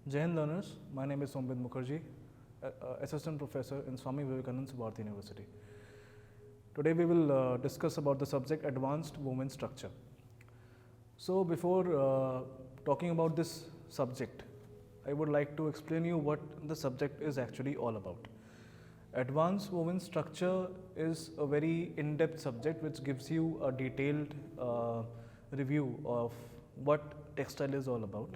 Jai Hind learners, my name is Somvit Mukherjee, Assistant Professor in Swami Vivekananda Bharati University. Today we will discuss about the subject Advanced Woven Structure. So before talking about this subject, I would like to explain you what the subject is actually all about. Advanced woven structure is a very in-depth subject which gives you a detailed review of what textile is all about.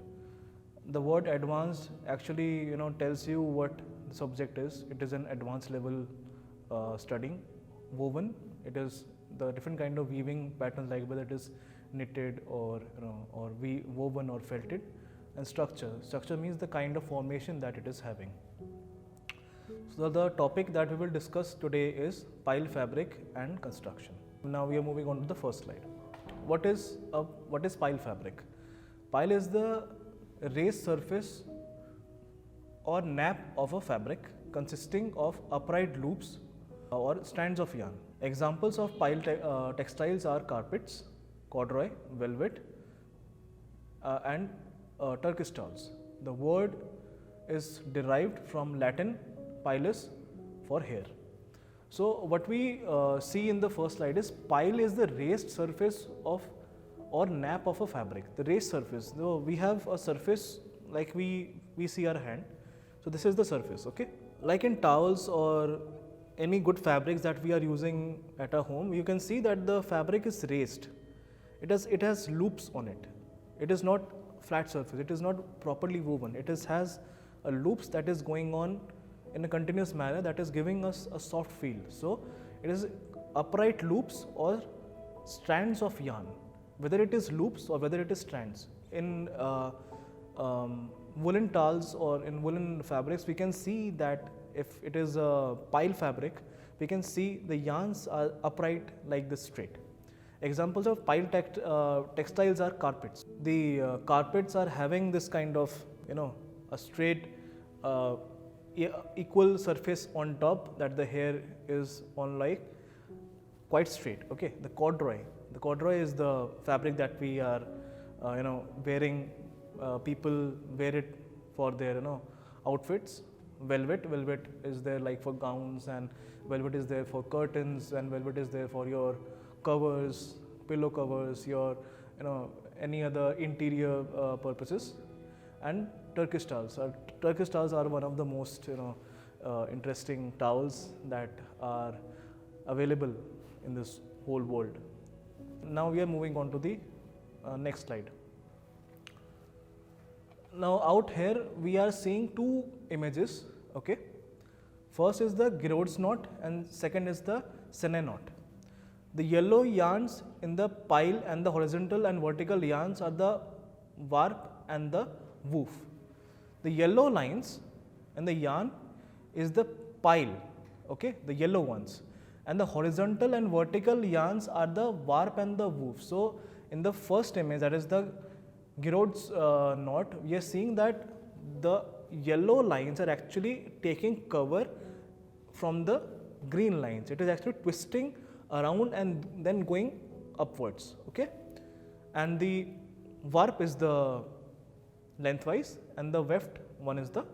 The word advanced actually tells you what the subject is. It is an advanced level studying. Woven, it is the different kind of weaving patterns, like whether it is knitted or woven or felted. And structure means the kind of formation that it is having. So the topic that we will discuss today is pile fabric and construction. Now we are moving on to the first slide. What is pile fabric? Pile is the raised surface or nap of a fabric consisting of upright loops or strands of yarn. Examples of pile textiles are carpets, corduroy, velvet, and Turkish towels. The word is derived from Latin pilus, for hair. So what we see in the first slide is pile is the raised surface of or nap of a fabric. The raised surface. So we have a surface like we see our hand. So this is the surface, okay? Like in towels or any good fabrics that we are using at our home, you can see that the fabric is raised. It has loops on it. It is not flat surface. It is not properly woven. It has a loops that is going on in a continuous manner that is giving us a soft feel. So it is upright loops or strands of yarn, whether it is loops or whether it is strands. In woolen towels or in woolen fabrics, we can see that if it is a pile fabric, we can see the yarns are upright like this straight. Examples of pile textiles are carpets. The carpets are having this kind of a straight equal surface on top that the hair is on, like quite straight. Okay, the corduroy is the fabric that we are wearing. People wear it for their outfits. Velvet is there like for gowns, and velvet is there for curtains, and velvet is there for your covers, pillow covers, your any other interior purposes. And Turkish towels. Turkish towels are one of the most interesting towels that are available in this whole world. Now we are moving on to the next slide. Now out here we are seeing two images. Okay, first is the Giroud's knot and second is the Sene knot. The yellow yarns in the pile and the horizontal and vertical yarns are the warp and the woof. The yellow lines and the yarn is the pile, okay, the yellow ones, and the horizontal and vertical yarns are the warp and the woof. So in the first image, that is the Giroud's knot, we are seeing that the yellow lines are actually taking cover from the green lines. It is actually twisting around and then going upwards, okay, and the warp is the lengthwise and the weft one is the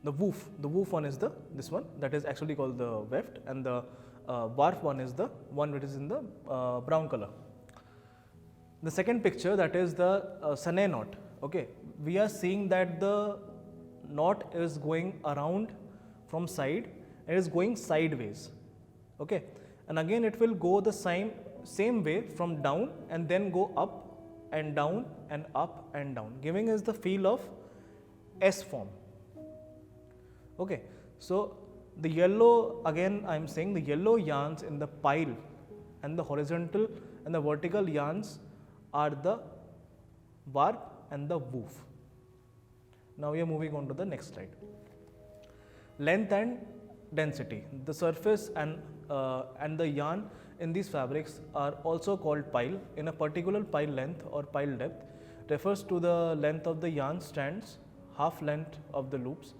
woof. The woof one is this one that is actually called the weft, and the warp one is the one which is in the brown color. The second picture, that is the Sene knot. Okay, we are seeing that the knot is going around from side and is going sideways. Okay, and again it will go the same way from down and then go up and down and up and down, giving us the feel of S form. Okay, so the yellow, again I am saying the yellow yarns in the pile and the horizontal and the vertical yarns are the warp and the woof. Now we are moving on to the next slide. Length and density. The surface and the yarn in these fabrics are also called pile. In a particular pile length or pile depth refers to the length of the yarn strands, half length of the loops.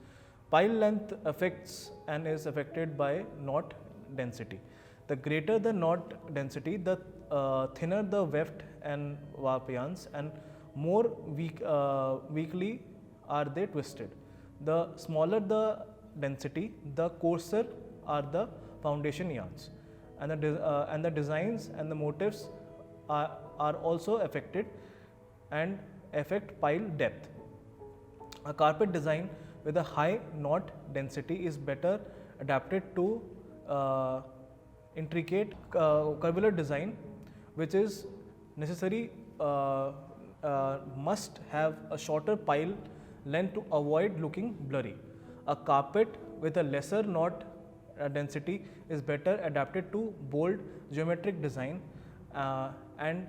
Pile length affects and is affected by knot density. The greater the knot density, the thinner the weft and warp yarns, and more weakly are they twisted. The smaller the density, the coarser are the foundation yarns, and the designs and the motifs are also affected and affect pile depth. A carpet design with a high knot density is better adapted to intricate curvular design, which is necessary, must have a shorter pile length to avoid looking blurry. A carpet with a lesser knot density is better adapted to bold geometric design and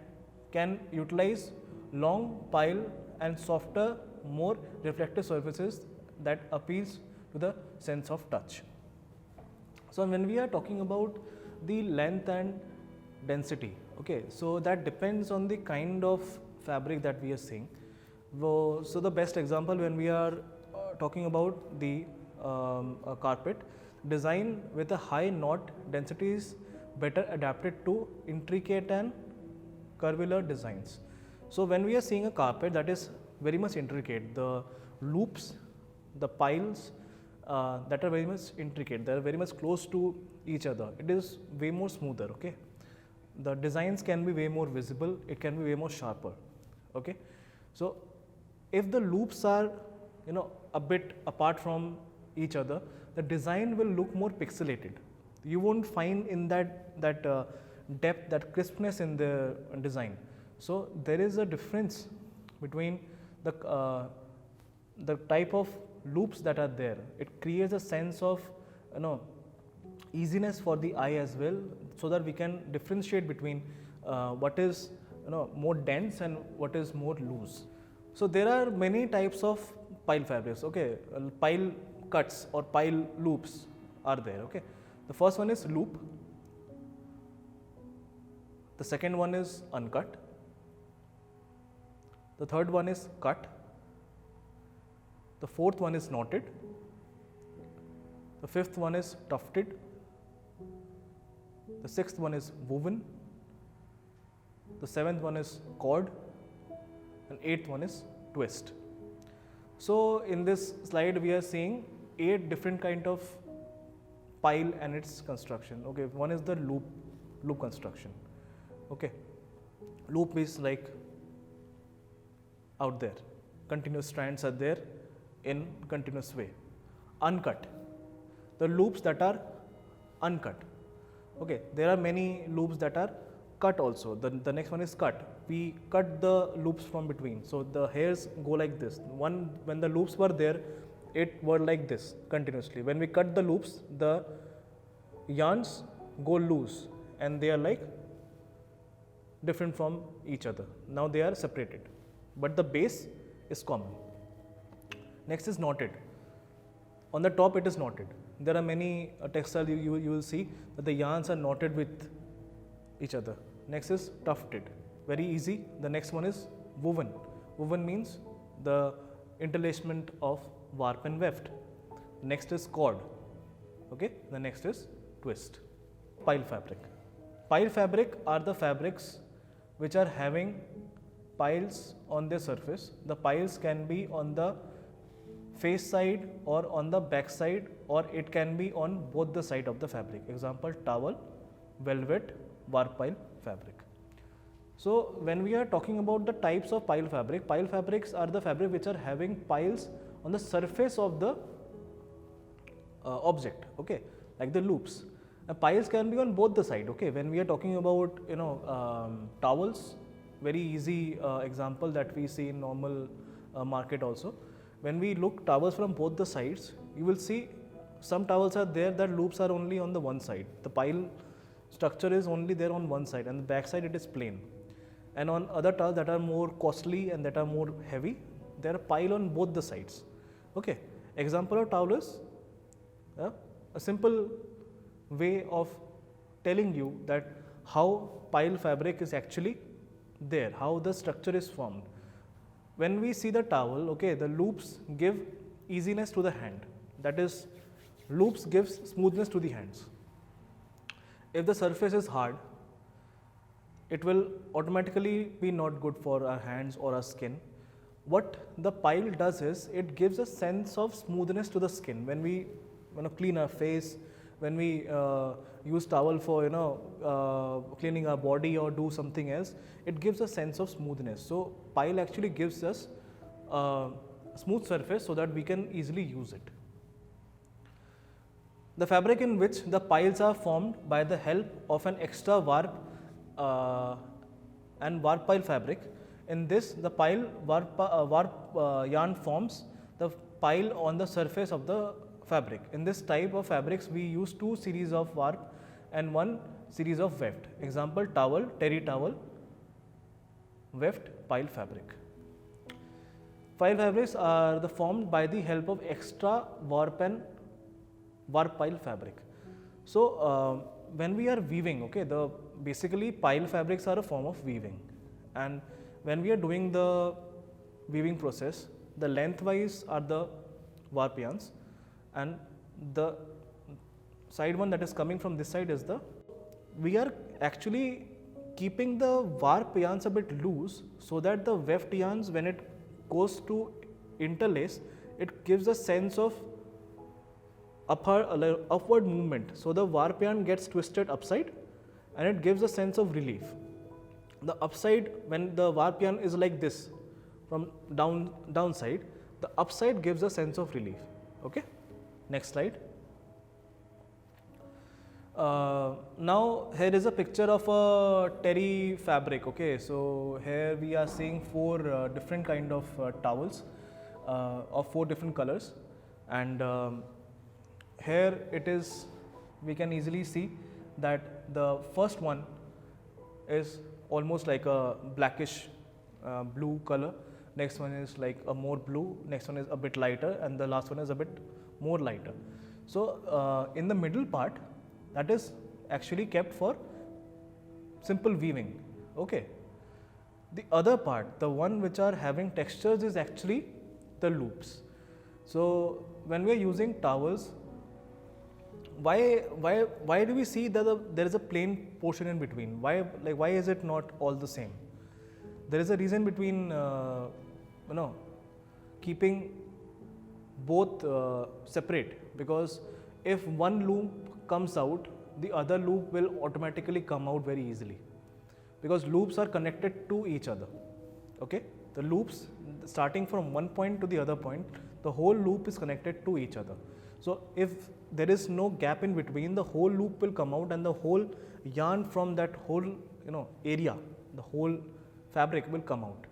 can utilize long pile and softer, more reflective surfaces that appeals to the sense of touch. So when we are talking about the length and density, okay, so that depends on the kind of fabric that we are seeing. So the best example when we are talking about the carpet design with a high knot density is better adapted to intricate and curvular designs. So when we are seeing a carpet that is very much intricate, the loops, the piles that are very much intricate, they are very much close to each other, it is way more smoother, okay. The designs can be way more visible, it can be way more sharper, okay. So if the loops are a bit apart from each other, the design will look more pixelated. You won't find in that depth, that crispness in the design. So there is a difference between the type of loops that are there. It creates a sense of easiness for the eye as well, so that we can differentiate between what is more dense and what is more loose. So there are many types of pile fabrics, okay. Pile cuts or pile loops are there, okay. The first one is loop, the second one is uncut, the third one is cut, the fourth one is knotted, the fifth one is tufted, the sixth one is woven, the seventh one is cord, and eighth one is twist. So in this slide we are seeing 8 different kind of pile and its construction, okay. One is the loop construction, okay. Loop is like out there, continuous strands are there in continuous way. Uncut, the loops that are uncut, okay. There are many loops that are cut also. The next one is cut. We cut the loops from between, so the hairs go like this. When the loops were there, it were like this continuously. When we cut the loops, the yarns go loose and they are like different from each other. Now they are separated, but the base is common. Next is knotted. On the top it is knotted. There are many textiles you will see that the yarns are knotted with each other. Next is tufted, very easy. The next one is woven. Woven means the interlacement of warp and weft. Next is cord, okay. The next is twist. Pile fabric. Pile fabric are the fabrics which are having piles on their surface. The piles can be on the face side or on the back side, or it can be on both the side of the fabric. Example, towel, velvet, warp pile fabric. So when we are talking about the types of pile fabrics are the fabric which are having piles on the surface of the object, okay, like the loops. Piles can be on both the side, okay. When we are talking about towels, very easy example that we see in normal market also. When we look towels from both the sides, you will see some towels are there that loops are only on the one side. The pile structure is only there on one side, and the back side it is plain. And on other towels that are more costly and that are more heavy, there are pile on both the sides, okay. Example of towel is a simple way of telling you that how pile fabric is actually there, how the structure is formed. When we see the towel, okay, the loops give easiness to the hand, that is, loops gives smoothness to the hands. If the surface is hard, it will automatically be not good for our hands or our skin. what the pile does is it gives a sense of smoothness to the skin when we clean our face, when we use towel for cleaning our body or do something else. It gives a sense of smoothness. So pile actually gives us a smooth surface so that we can easily use it. The fabric in which the piles are formed by the help of an extra warp and warp pile fabric. In this, the pile warp yarn forms the pile on the surface of the fabric. In this type of fabrics, we use two series of warp and one series of weft. Example, towel, terry towel, weft, pile fabric. Pile fabrics are formed by the help of extra warp and warp pile fabric. So when we are weaving, okay, basically pile fabrics are a form of weaving, and when we are doing the weaving process, the lengthwise are the warp yarns, and the side one that is coming from this side is we are actually keeping the warp yarns a bit loose so that the weft yarns, when it goes to interlace, it gives a sense of upward movement. So the warp yarn gets twisted upside and it gives a sense of relief. The upside, when the warp yarn is like this from downside, the upside gives a sense of relief. Okay, next slide. Now here is a picture of a terry fabric. Okay, so here we are seeing four different kind of towels of four different colors, and here it is, we can easily see that the first one is almost like a blackish blue color, next one is like a more blue, next one is a bit lighter, and the last one is a bit more lighter. So in the middle part, that is actually kept for simple weaving. Okay, the other part, the one which are having textures, is actually the loops. So when we are using towels, why do we see that there is a plain portion in between? Why is it not all the same? There is a reason between keeping both separate, because if one loop comes out, the other loop will automatically come out very easily, because loops are connected to each other. Okay, the loops starting from one point to the other point, the whole loop is connected to each other. So if there is no gap in between, the whole loop will come out and the whole yarn from that whole area, the whole fabric will come out,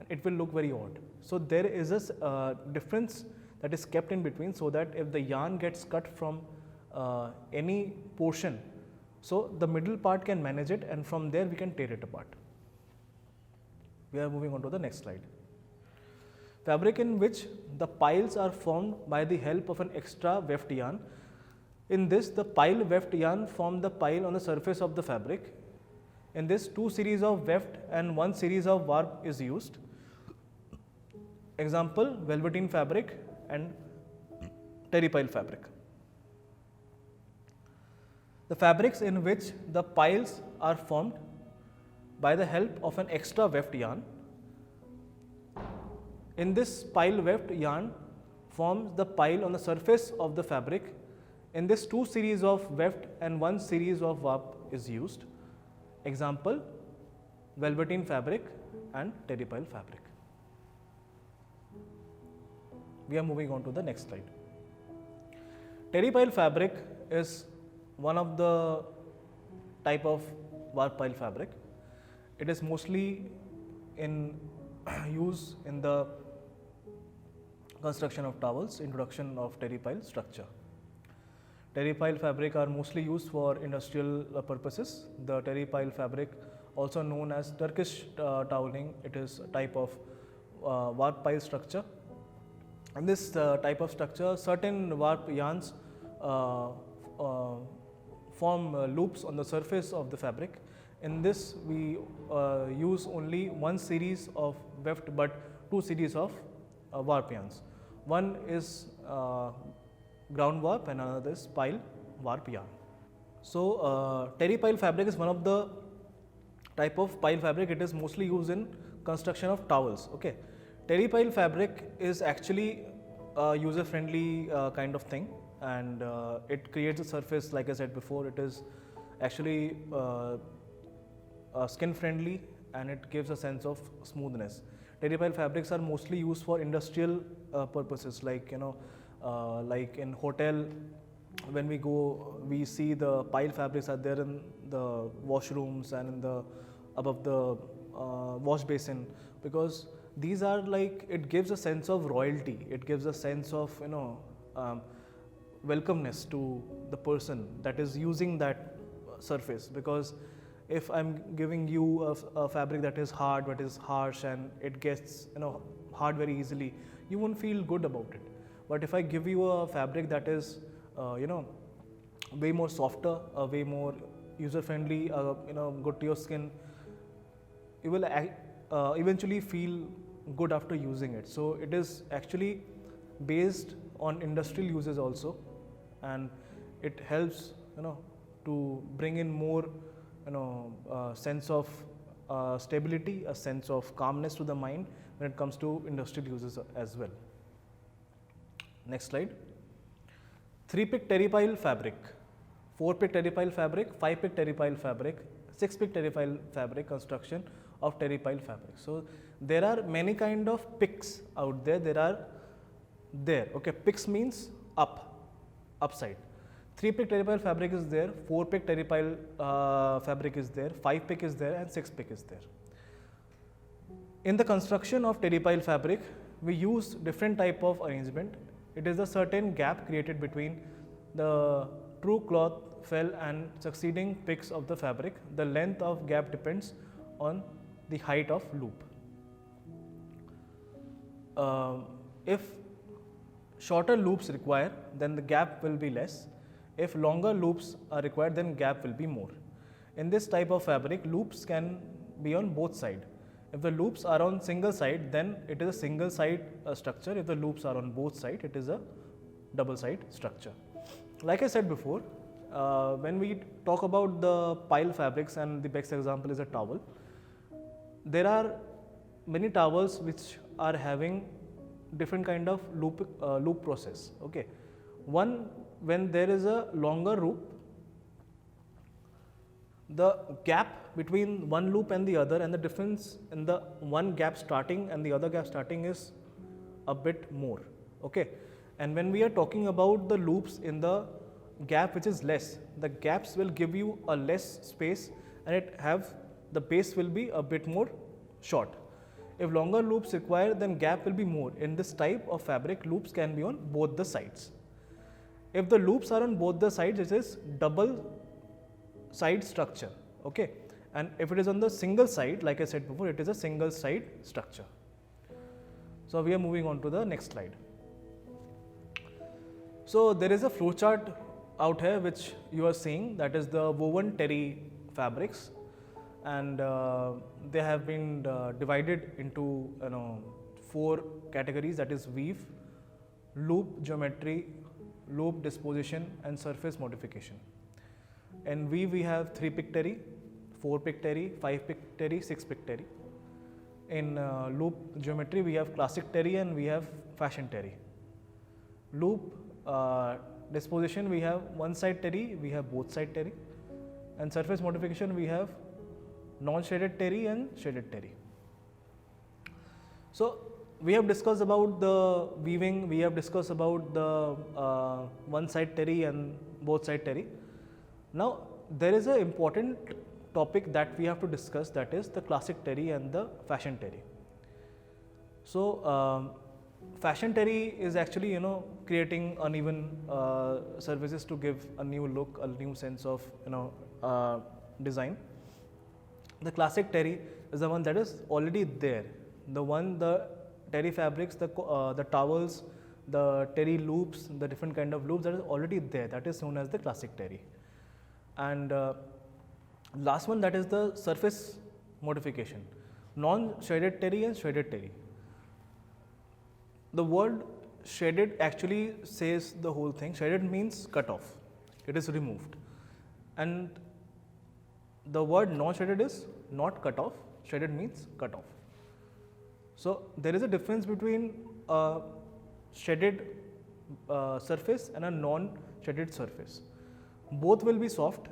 and it will look very odd. So there is a difference that is kept in between, so that if the yarn gets cut from any portion, so the middle part can manage it, and from there we can tear it apart. We are moving on to the next slide. Fabric in which the piles are formed by the help of an extra weft yarn. In this, the pile weft yarn form the pile on the surface of the fabric. In this, two series of weft and one series of warp is used. Example, velveteen fabric and terry pile fabric. The fabrics in which the piles are formed by the help of an extra weft yarn. In this, pile weft yarn forms the pile on the surface of the fabric. In this, two series of weft and one series of warp is used. Example, velveteen fabric and terry pile fabric. We are moving on to the next slide. Terry pile fabric is one of the type of warp pile fabric. It is mostly in use in the construction of towels, introduction of terry pile structure. Terry pile fabric are mostly used for industrial purposes. The terry pile fabric, also known as Turkish toweling, it is a type of warp pile structure. In this type of structure, certain warp yarns form loops on the surface of the fabric. In this, we use only one series of weft but two series of warp yarns. One is ground warp and another is pile warp yarn. So terry pile fabric is one of the type of pile fabric. It is mostly used in construction of towels. Okay, Terry pile fabric is actually a user-friendly kind of thing, and it creates a surface. Like I said before, it is actually skin-friendly, and it gives a sense of smoothness. Terry pile fabrics are mostly used for industrial purposes, like like in hotel. When we go, we see the pile fabrics are there in the washrooms and in the above the wash basin, because these are like, it gives a sense of royalty. It gives a sense of welcomeness to the person that is using that surface. Because if I'm giving you a fabric that is hard, that is harsh, and it gets hard very easily, you won't feel good about it. But if I give you a fabric that is way more softer, way more user friendly, good to your skin, you will eventually feel good after using it. So it is actually based on industrial uses also, and it helps to bring in more sense of stability, a sense of calmness to the mind when it comes to industrial uses as well. Next slide. 3-pick terry pile fabric, 4-pick terry pile fabric, 5-pick terry pile fabric, 6-pick terry pile fabric construction of terry pile fabric. So there are many kind of picks out there. Okay, picks means upside. 3-pick terry pile fabric is there, 4-pick terry pile fabric is there, 5-pick is there, and 6-pick is there. In the construction of terry pile fabric, we use different type of arrangement. It is a certain gap created between the true cloth fell and succeeding picks of the fabric. The length of gap depends on the height of loop. If shorter loops require, then the gap will be less. If longer loops are required, then gap will be more. In this type of fabric, loops can be on both sides. If the loops are on single side, then it is a single side structure. If the loops are on both sides, it is a double side structure. Like I said before, when we talk about the pile fabrics, and the best example is a towel, there are many towels which are having different kind of loop process. Okay, one, when there is a longer loop, the gap between one loop and the other, and the difference in the one gap starting and the other gap starting, is a bit more. Okay, and when we are talking about the loops in the gap which is less, the gaps will give you a less space, and the base will be a bit more short. If longer loops require, then gap will be more. In this type of fabric, loops can be on both the sides. If the loops are on both the sides, it is double side structure. Okay, and if it is on the single side, like I said before, it is a single side structure. So we are moving on to the next slide. So there is a flowchart out here which you are seeing, that is the woven terry fabrics, and they have been divided into 4 categories, that is weave, loop geometry, loop disposition, and surface modification. In weave we have 3-pick terry, 4-pick terry, 5-pick terry, 6-pick terry. In loop geometry we have classic terry and we have fashion terry. Loop disposition, we have one side terry, we have both side terry. And surface modification, we have non-shaded terry and shaded terry. So we have discussed about the weaving, we have discussed about the one side terry and both side terry. Now there is an important topic that we have to discuss, that is the classic terry and the fashion terry. So fashion terry is actually creating uneven surfaces to give a new look, a new sense of design. The classic terry is the one that is already there. The terry fabrics, the towels, the terry loops, the different kind of loops that is already there, that is known as the classic terry. And last one, that is the surface modification, non-shaded terry and shaded terry. The word shaded actually says the whole thing. Shaded means cut off, it is removed. And the word non-shaded is not cut off, shaded means cut off. So there is a difference between a shaded surface and a non-shaded surface. Both will be soft,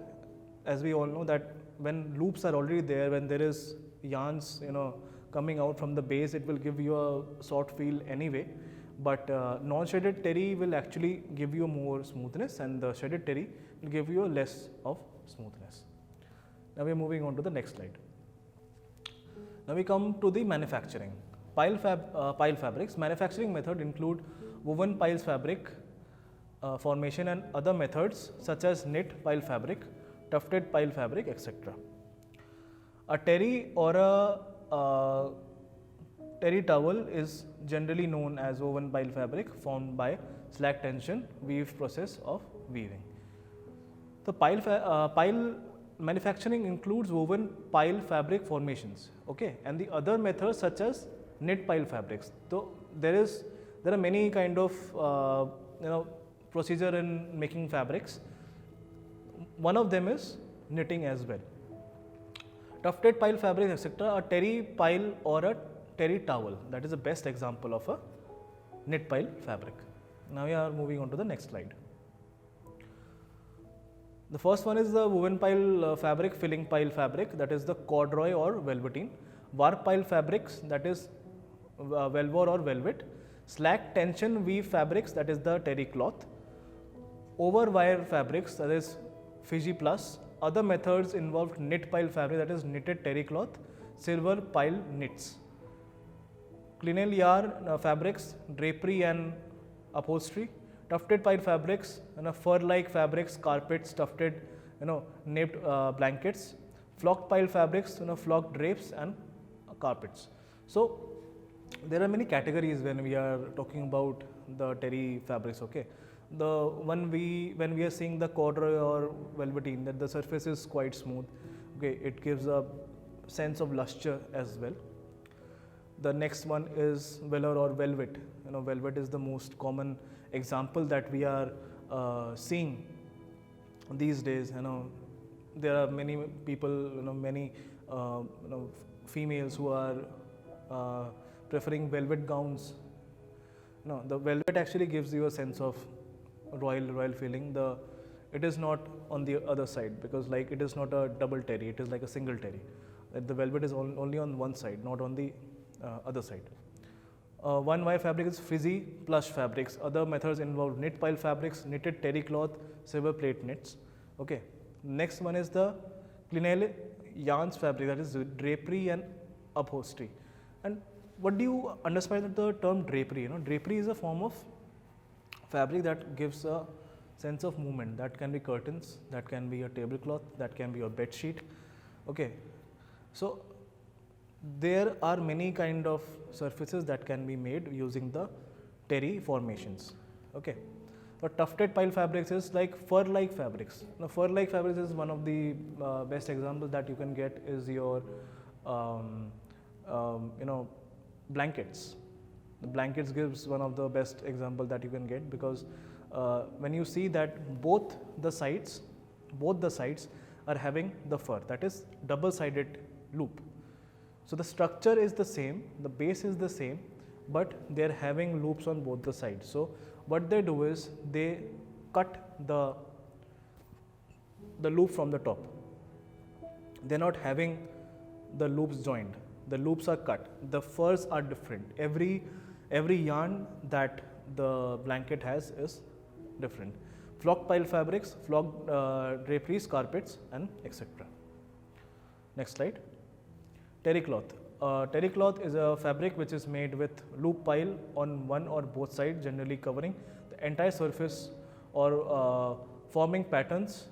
as we all know that when loops are already there, when there is yarns, coming out from the base, it will give you a soft feel anyway. But non-shaded terry will actually give you more smoothness, and the shaded terry will give you a less of smoothness. Now we are moving on to the next slide. Now we come to the manufacturing. Pile fabrics. Manufacturing method include woven piles fabric formation and other methods such as knit pile fabric, tufted pile fabric, etc. A terry or a terry towel is generally known as woven pile fabric formed by slack tension weave process of weaving. The pile manufacturing includes woven pile fabric formations, okay, and the other methods such as knit pile fabrics. So there are many kind of procedure in making fabrics. One of them is knitting as well. Tufted pile fabric, etc. A terry pile or a terry towel, that is the best example of a knit pile fabric. Now we are moving on to the next slide. The first one is the woven pile fabric, filling pile fabric, that is the corduroy or velveteen. Warp pile fabrics, that is velvor or velvet. Slack tension weave fabrics, that is the terry cloth. Over wire fabrics, that is Fiji plus. Other methods involved knit pile fabric, that is knitted terry cloth, silver pile knits. Clinell yarn fabrics, drapery and upholstery. Tufted pile fabrics, fur-like fabrics, carpets, tufted, napped blankets. Flocked pile fabrics, flocked drapes and carpets. So there are many categories when we are talking about the terry fabrics. Okay, the one when we are seeing the corduroy or velveteen, that the surface is quite smooth. Okay, it gives a sense of luster as well. The next one is velour or velvet. Velvet is the most common example that we are seeing these days. There are many people, many females who are preferring velvet gowns. The velvet actually gives you a sense of royal feeling. It is not on the other side, because like it is not a double terry, it is like a single terry. The velvet is only on one side, not on the other side. One wire fabric is frizzy plush fabrics. Other methods involve knit pile fabrics, knitted terry cloth, silver plate knits. Okay. Next one is the Clinell yarns fabric, that is drapery and upholstery. And what do you understand the term drapery? Drapery is a form of fabric that gives a sense of movement. That can be curtains, that can be a tablecloth, that can be your bed sheet. Okay. So there are many kind of surfaces that can be made using the terry formations. Okay. So tufted pile fabrics is like fur-like fabrics. Now, fur-like fabrics is one of the best examples that you can get is your blankets. The blankets gives one of the best example that you can get, because when you see that both the sides are having the fur, that is double-sided loop. So the structure is the same, the base is the same, but they are having loops on both the sides. So what they do is they cut the loop from the top. They are not having the loops joined. The loops are cut. The furs are different. Every yarn that the blanket has is different. Flocked pile fabrics, flocked draperies, carpets, and etc. Next slide. Terry cloth. Terry cloth is a fabric which is made with loop pile on one or both sides, generally covering the entire surface or forming patterns,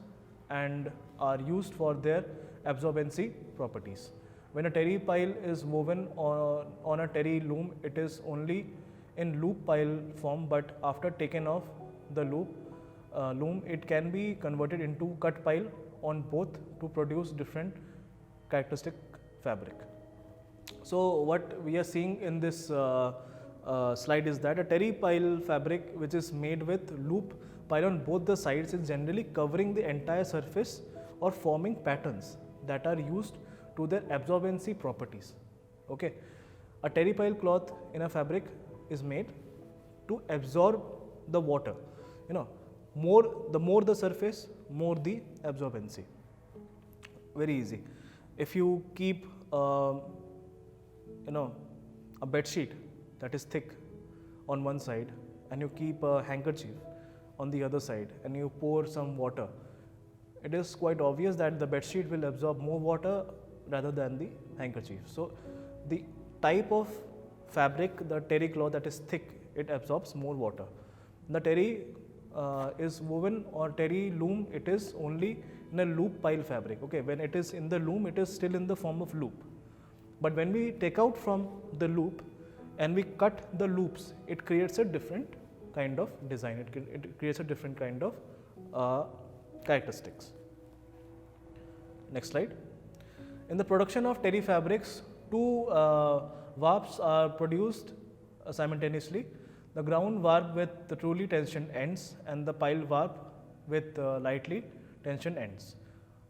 and are used for their absorbency properties. When a terry pile is woven on a terry loom, it is only in loop pile form, but after taken off the loom, it can be converted into cut pile on both to produce different characteristic fabric. So what we are seeing in this slide is that a terry pile fabric which is made with loop pile on both the sides is generally covering the entire surface or forming patterns that are used to their absorbency properties. Okay. A terry pile cloth in a fabric is made to absorb the water. You know, more the surface, more the absorbency. Very easy. If you keep a bed sheet that is thick on one side and you keep a handkerchief on the other side and you pour some water, it is quite obvious that the bed sheet will absorb more water rather than the handkerchief. So the type of fabric, the terry cloth that is thick, it absorbs more water. The terry is woven, or terry loom, it is only in a loop pile fabric. Okay, when it is in the loom, it is still in the form of loop. But when we take out from the loop and we cut the loops, it creates a different kind of design. It creates a different kind of characteristics. Next slide. In the production of terry fabrics, two warps are produced simultaneously. The ground warp with the truly tensioned ends and the pile warp with lightly tensioned ends.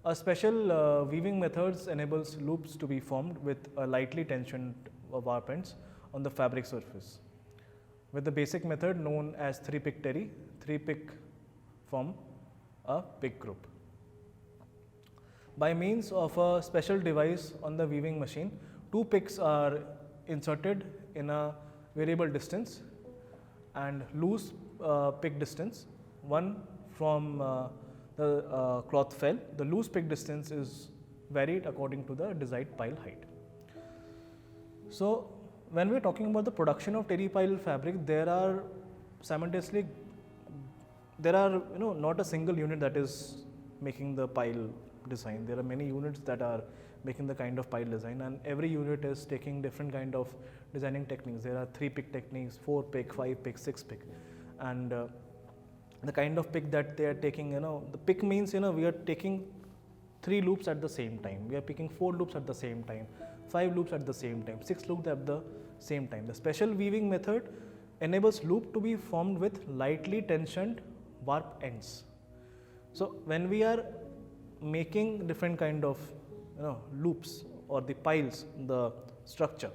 A special weaving methods enables loops to be formed with lightly tensioned warp ends on the fabric surface. With the basic method known as 3-pick terry, 3-pick form a pick group. By means of a special device on the weaving machine, 2 picks are inserted in a variable distance and loose pick distance, one from the cloth fell. The loose pick distance is varied according to the desired pile height. So when we are talking about the production of terry pile fabric, there are simultaneously, not a single unit that is making the pile design. There are many units that are making the kind of pile design, and every unit is taking different kind of designing techniques. There are 3-pick techniques, 4-pick, 5-pick, 6-pick, and the kind of pick that they are taking, the pick means, we are taking 3 loops at the same time. We are picking 4 loops at the same time, 5 loops at the same time, 6 loops at the same time. The special weaving method enables loop to be formed with lightly tensioned warp ends. So when we are making different kind of loops or the piles, the structure,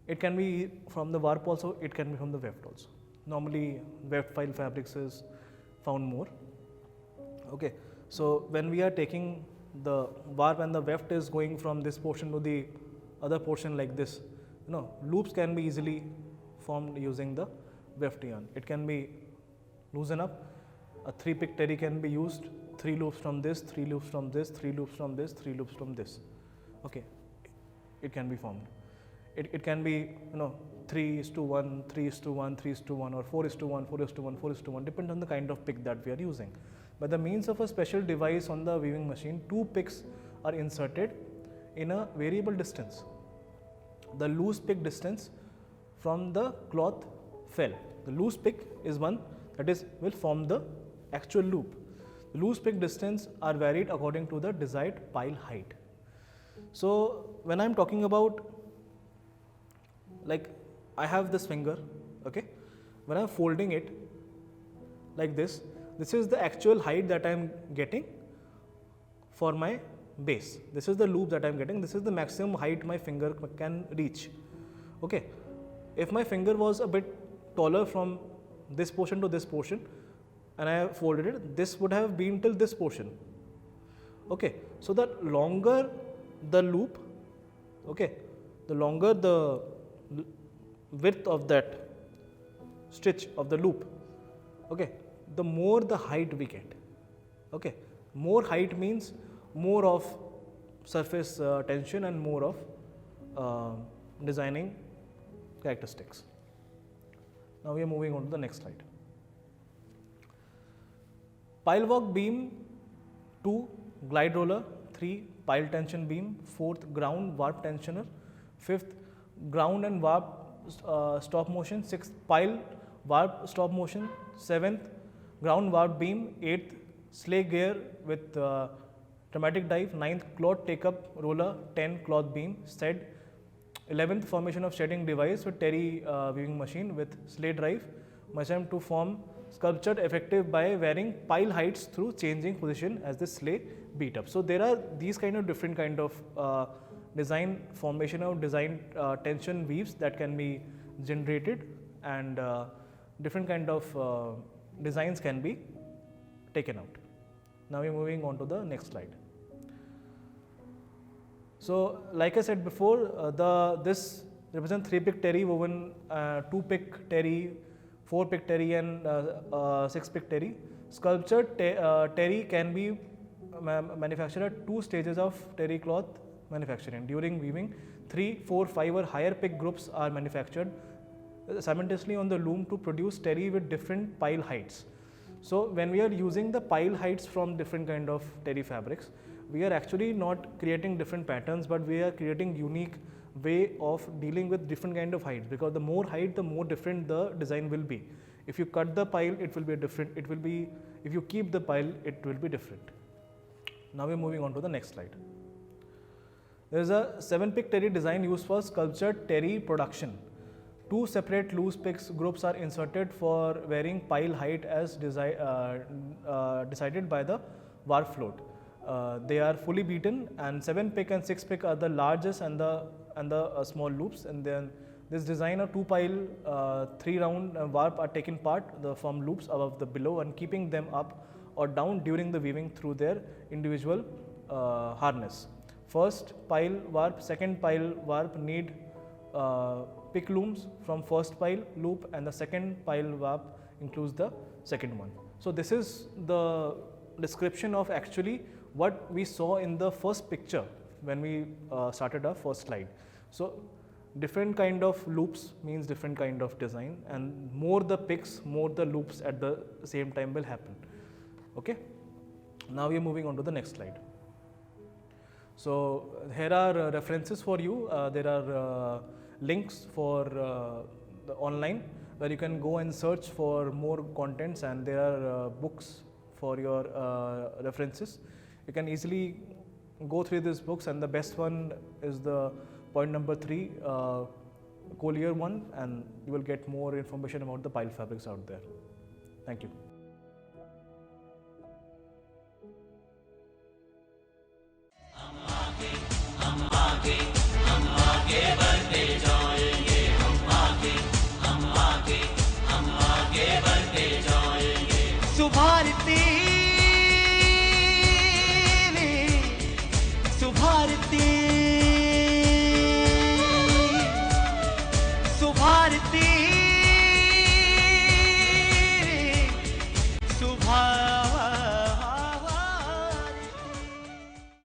it can be from the warp also, it can be from the weft also. Normally weft pile fabrics is found more. Okay, so when we are taking the warp and the weft is going from this portion to the other portion like this, loops can be easily formed using the weft yarn. It can be loosened up. A 3-pick terry can be used, 3 loops from this, 3 loops from this, 3 loops from this, 3 loops from this. Okay, it can be formed. It can be 3:1, 3:1, 3:1, or 4:1, 4:1, 4:1, depends on the kind of pick that we are using. By the means of a special device on the weaving machine, 2 picks are inserted in a variable distance. The loose pick distance from the cloth fell. The loose pick is one that is will form the actual loop. The loose pick distance are varied according to the desired pile height. So when I am talking about, like, I have this finger, okay, when I am folding it like this is the actual height that I am getting for my base. This is the loop that I am getting. This is the maximum height my finger can reach. Okay, if my finger was a bit taller from this portion to this portion and I have folded it, this would have been till this portion. Okay, so the longer the loop, okay, the longer the width of that stitch of the loop, okay, the more the height we get. Okay, more height means more of surface tension and more of designing characteristics. Now we are moving on to the next slide. Pile walk beam, 2 glide roller, 3 pile tension beam, 4th ground warp tensioner, 5th ground and warp stop motion, 6th pile warp stop motion, 7th ground warp beam, 8th sleigh gear with dramatic dive, 9th cloth take up roller, 10 cloth beam set, 11th formation of shedding device with terry weaving machine with sleigh drive mechanism to form sculptured effective by varying pile heights through changing position as the sleigh beat up. So there are these kind of different kind of design formation of design tension weaves that can be generated, and different kind of designs can be taken out. Now we're moving on to the next slide. So, like I said before, this represents 3-pick terry woven, 2-pick terry, 4-pick terry, and 6-pick terry. Sculptured terry can be manufactured at 2 stages of terry cloth manufacturing. During weaving, 3, 4, 5 or higher pick groups are manufactured simultaneously on the loom to produce terry with different pile heights. So, when we are using the pile heights from different kind of terry fabrics, we are actually not creating different patterns, but we are creating unique way of dealing with different kind of heights, because the more height, the more different the design will be. If you cut the pile, it will be different. It will be, if you keep the pile, it will be different. Now we are moving on to the next slide. There is a 7-pick terry design used for sculptured terry production. 2 separate loose picks groups are inserted for varying pile height as decided by the warp float. They are fully beaten, and 7-pick and 6-pick are the largest and the small loops. And then this design of 2 pile 3 round warp are taken part from loops above the below and keeping them up or down during the weaving through their individual harness. First pile warp, second pile warp need pick looms from first pile loop, and the second pile warp includes the second one. So this is the description of actually what we saw in the first picture when we started our first slide. So different kind of loops means different kind of design, and more the picks, more the loops at the same time will happen. Okay. Now we are moving on to the next slide. So here are references for you. There are links for the online where you can go and search for more contents, and there are books for your references. You can easily go through these books, and the best one is the point number 3, Collier one, and you will get more information about the pile fabrics out there. Thank you.